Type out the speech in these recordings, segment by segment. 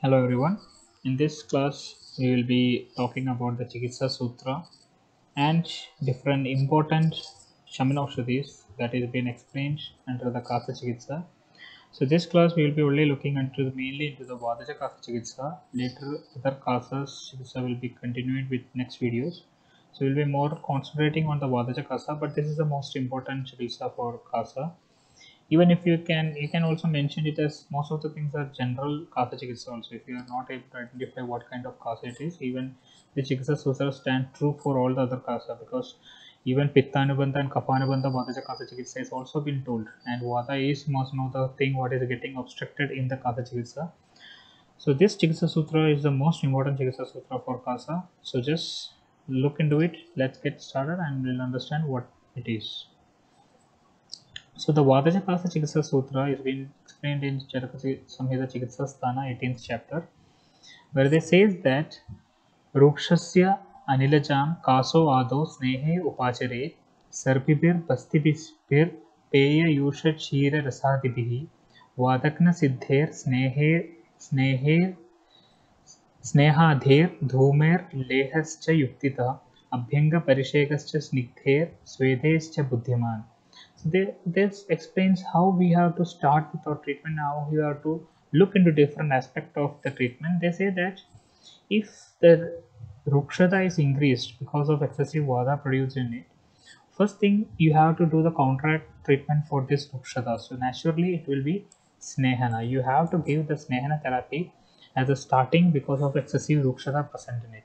Hello everyone. In this class, we will be talking about the Chikitsa Sutra and different important Shamanaushadhis that is being explained under the Kasa Chikitsa. So this class we will be only looking mainly into the Vadaja Kasa Chikitsa. Later other Kasas Chikitsa will be continued with next videos. So we'll be more concentrating on the Vadaja Kasa, but this is the most important Chikitsa for Kasa. Even if you can also mention it as most of the things are general kasa chikitsa also. If you are not able to identify what kind of kasa it is, even the chikitsa sutra stand true for all the other kasa, because even pittanubandha and kapanubandha vadaja kasa chikitsa has also been told, and vada is must know the thing what is getting obstructed in the kasa chikitsa. So this chikitsa sutra is the most important chikitsa sutra for kasa. So just look into it. Let's get started and we'll understand what it is. So the Vadajakasa Chikitsa Sutra is being explained in Charaka Samhita Chikitsa Sthana 18th chapter, where they says that Rukshasya Anilajam Kaso Ado Snehe Upachare Sarpibir Bastibir Peya Yusha Chira Rasadibihi Vadakna Siddher Snehe स्नेहाधेर धूमेर लेहश्च युक्तितः अभ्यंग परिषेकश्च स्निग्धेर स्वेदेश्च बुद्धिमान. So this explains how we have to start with our treatment, how we have to look into different aspect of the treatment. They say that if the rukshata is increased because of excessive vada produced in it, first thing you have to do the counteract treatment for this rukshata. So naturally it will be snehana. You have to give the snehana therapy as a starting because of excessive rukshata present in it.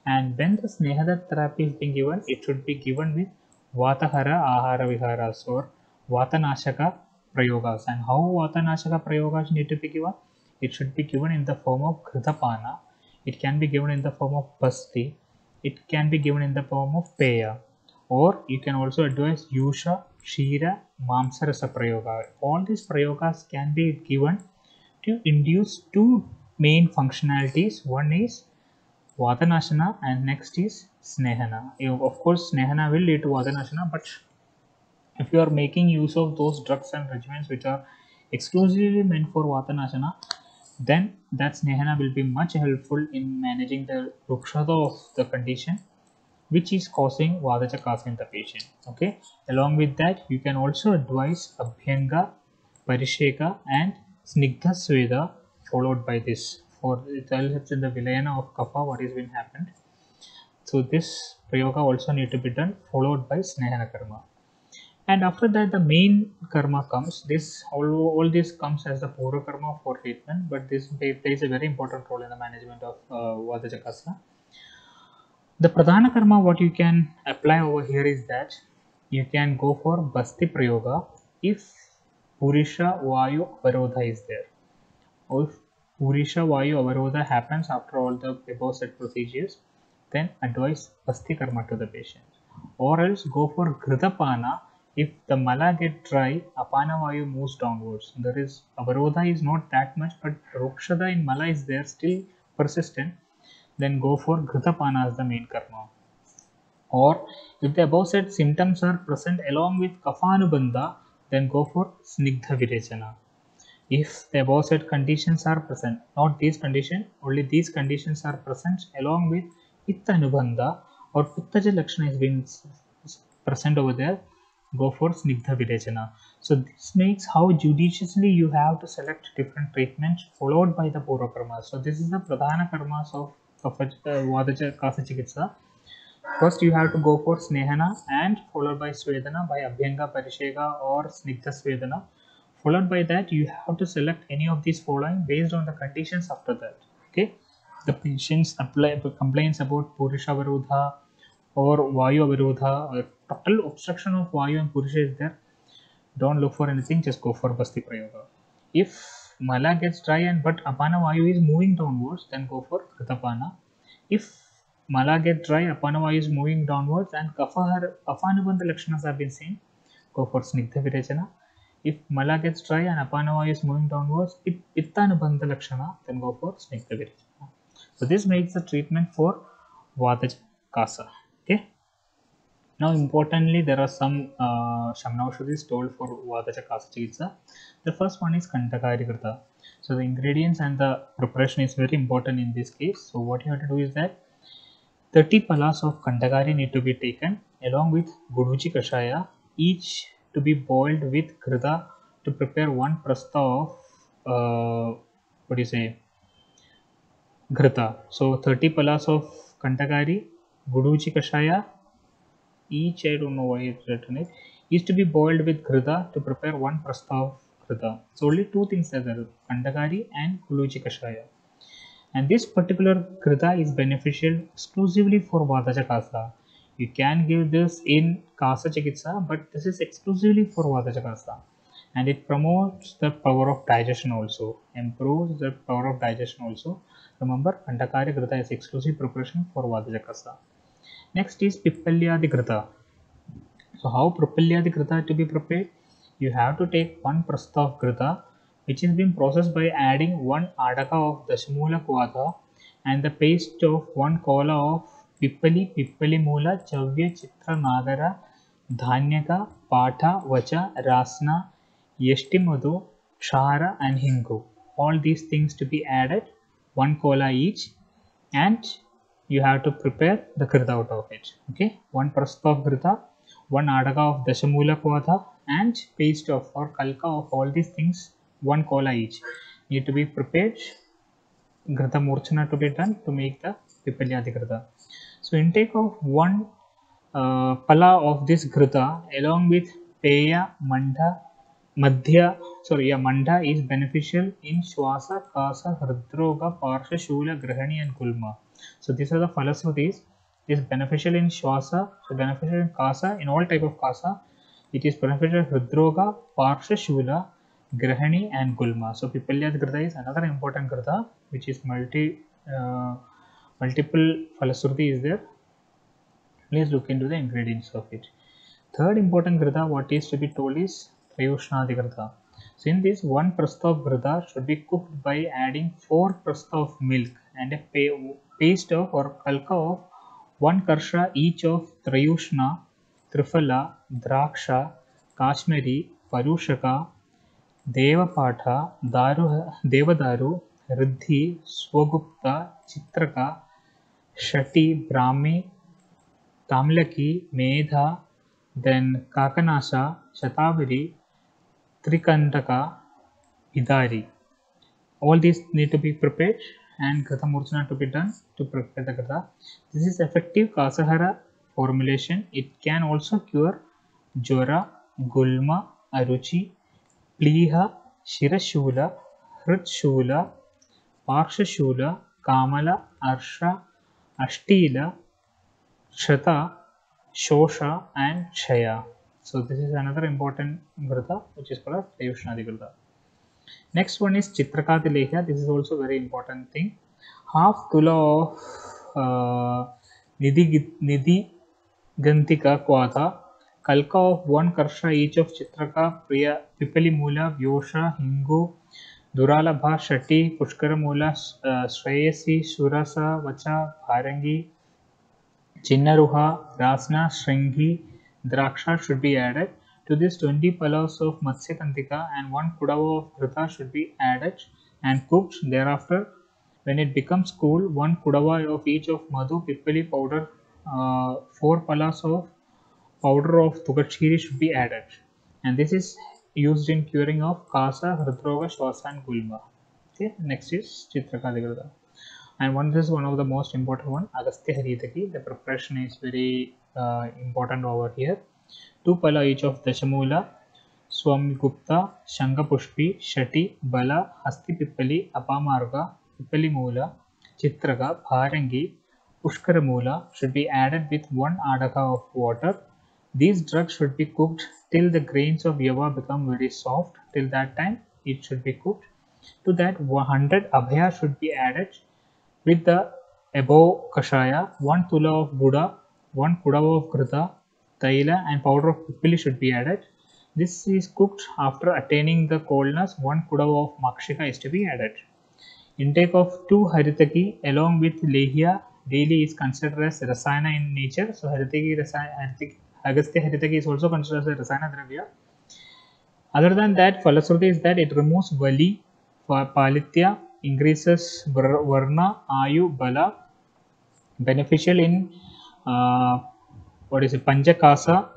And when the snehana therapy is being given, it should be given with vatahara ahara viharas or vatanashaka prayogas. And how vatanashaka prayogas need to be given? It should be given in the form of ghrutapana. It can be given in the form of basti. It can be given in the form of peya, or you can also advise Yusha, Shira, Mamsarasa Prayoga. All these Prayogas can be given to induce two main functionalities. One is Vatanashana and next is Snehana. Of course, Snehana will lead to Vatanashana, but if you are making use of those drugs and regimens which are exclusively meant for Vatanashana, then that Snehana will be much helpful in managing the Rukshata of the condition which is causing Vadajakasa in the patient. Okay. Along with that, you can also advise Abhyanga, Parisheka, and Snigdha Sweda followed by this. For it helps in the Vilayana of Kapha, what is been happened. So this Prayoga also need to be done followed by Snehana Karma. And after that, the main karma comes. This all this comes as the Pura Karma for treatment, but this plays a very important role in the management of Vadajakasa. The Pradhana Karma, what you can apply over here is that you can go for Basti Prayoga if Purisha Vayu Avarodha is there. Or if Purisha Vayu Avarodha happens after all the above said procedures, then advise Basti Karma to the patient. Or else go for Gridapana if the Mala get dry, Apana Vayu moves downwards. There is Avarodha is not that much, but Rukshada in Mala is there still persistent, then go for Ghrutapana as the main karma. Or if the above said symptoms are present along with Kaphanubandha, then go for Snigdha Virechana. If the above said conditions are present, not these conditions, only these conditions are present along with Pitta Anubandha or Pittaja Lakshana has been present over there, go for Snigdha Virechana. So this makes how judiciously you have to select different treatments followed by the Purva Karmas. So this is the Pradhana Karmas of Vadaja Kasa Chikitsa. First you have to go for Snehana and followed by Swedana by Abhyanga Parishega or Snigdha Swedana. Followed by that you have to select any of these following based on the conditions after that. Okay. The patients complains about Purisha Varudha or Vayu Avirodha, or total obstruction of Vayu and Purusha is there, don't look for anything, just go for Basti Prayoga. If Mala gets dry and but Apana Vayu is moving downwards, then go for Kritapana. If Mala gets dry, Apana Vayu is moving downwards and Kaphanubandha Lakshanas have been seen, go for Snigdha Virechana. If Mala gets dry and Apana Vayu is moving downwards, Pittanubandha Lakshana, then go for Snigdha Virechana. So this makes the treatment for Vata Kasa. Okay. Now, importantly, there are some Shamnaushadhis told for Vadaja Kasa Chikitsa. The first one is Kantakaryakrita. So the ingredients and the preparation is very important in this case. So what you have to do is that 30 palas of Kandagari need to be taken along with Guduchi Kashaya, each to be boiled with Krida to prepare one prastha of what do you say, Ghrita. So 30 palas of Kandagari, Guduchi Kashaya, each, I don't know why it's written it, is to be boiled with Ghrita to prepare one prastha of Ghrita. So only two things are there, Kandagari and Guduchi Kashaya. And this particular Krita is beneficial exclusively for Vata Kasa. You can give this in Kasa Chikitsa, but this is exclusively for Vata Kasa. And it promotes the power of digestion also, improves the power of digestion also. Remember, Kandakari Krita is exclusive preparation for Vata Kasa. Next is Pippalya Krita. So how Pippalya Krita to be prepared? You have to take one prastha of Krita, which is being processed by adding one adaka of Dashamula Kvata and the paste of one kola of Pippali Mula, Chavya, Chitra, Nagara, Dhanyaka, Patha, Vacha, Rasna, Yeshtimadu, Shara and Hingu. All these things to be added, one kola each, and you have to prepare the krita out of it. Okay, one prastha of krita, one adaka of Dashamula Kvata, and paste of or kalka of all these things, one kola each need to be prepared. Grita Murchana to be done to make the Pipalyadi Grita. So intake of one pala of this Grita along with Peya, Mandha is beneficial in Shwasa, Kasa, Hridroga, Parsha, Shula, Grahani and Kulma. So these are the Falasrutis. It is beneficial in Shwasa, so beneficial in Kasa, in all type of Kasa. It is beneficial in Hridroga, Parsha, Shula, Grahani and Gulma. So Pipalyad Grita is another important Grita which is multiple Falasruti is there. Please look into the ingredients of it. Third important Grita what is to be told is Trayushnadi Grita. So in this, one prastha of Grita should be cooked by adding 4 prastha of milk and a paste of or kalka of 1 karsha each of Trayushna, Trifala, Draksha, Kashmiri, Parushaka, Devapatha, Devadaru, Riddhi, Swagupta, Chitraka, Shati, Brahmi, Tamlaki, Medha, then Kakanasa, Shatavari, Trikandaka, Vidari. All these need to be prepared and Gata Murchana to be done to prepare the Gata. This is effective Kasahara formulation. It can also cure Jora, Gulma, Aruchi, Pliha, Shirashula, Hrutshula, Parshashula, Kamala, Arsha, Ashtila, Shata, Shosha and Shaya. So this is another important Grita which is called Ayushnadi Grita. Next one is Chitrakati Lehya. This is also very important thing. Half tula of Nidhi Gantika Kvata, Kalka of 1 Karsha each of Chitraka, Priya, Pipali Mula, Vyosha, Hingu, Duralabha, Shati, Pushkara Mula, Shreyasi, Surasa, Vacha, Bharangi, Chinnaruha, Rasna, Shringi, Draksha should be added. To this 20 palas of Matsya Tantika and 1 kudava of Grita should be added and cooked. Thereafter, when it becomes cool, 1 kudava of each of Madhu, Pippali powder, 4 palas of powder of Tugachiri should be added. And this is used in curing of Kasa, Hridroga, Shwasa and Gulma. Okay, next is Chitrakadigrita. And this is one of the most important one, Agastya Haritaki. The preparation is very important over here. 2 pala each of Dashamula, Swami Gupta, Shanga Pushpi, Shati, Bala, Hasti Pippali, Apamarga, Pippali Mula, Chitraga, Bharangi, Pushkara Mula should be added with 1 adaka of water. These drugs should be cooked till the grains of yava become very soft. Till that time it should be cooked. To that 100 abhaya should be added with the above kashaya. 1 tula of Buddha, 1 kudava of Krita, Taila and powder of Pippili should be added. This is cooked after attaining the coldness. 1 kudava of Makshika is to be added. Intake of 2 Haritaki along with Lehya daily is considered as Rasayana in nature. So Agastya Haritaki is also considered as a Rasayana Dravya. Other than that, Falasruti is that it removes Vali, Palitya increases Varna, Ayu, Bala, beneficial in what is it, Panchakasa,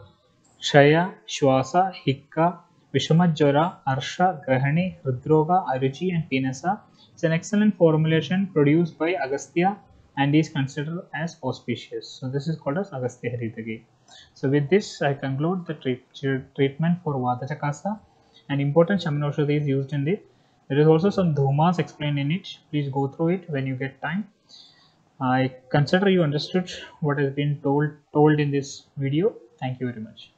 Shaya, Shwasa, Hikka, Vishamajjara, Arsha, Grahani, Hridroga, Aruchi, and Pinasa. It's an excellent formulation produced by Agastya and is considered as auspicious. So this is called as Agastya Haritagi. So with this, I conclude the treatment for Vata Chakasa. An important Shamanaushadhi is used in it. There is also some dhumas explained in it. Please go through it when you get time. I consider you understood what has been told in this video. Thank you very much.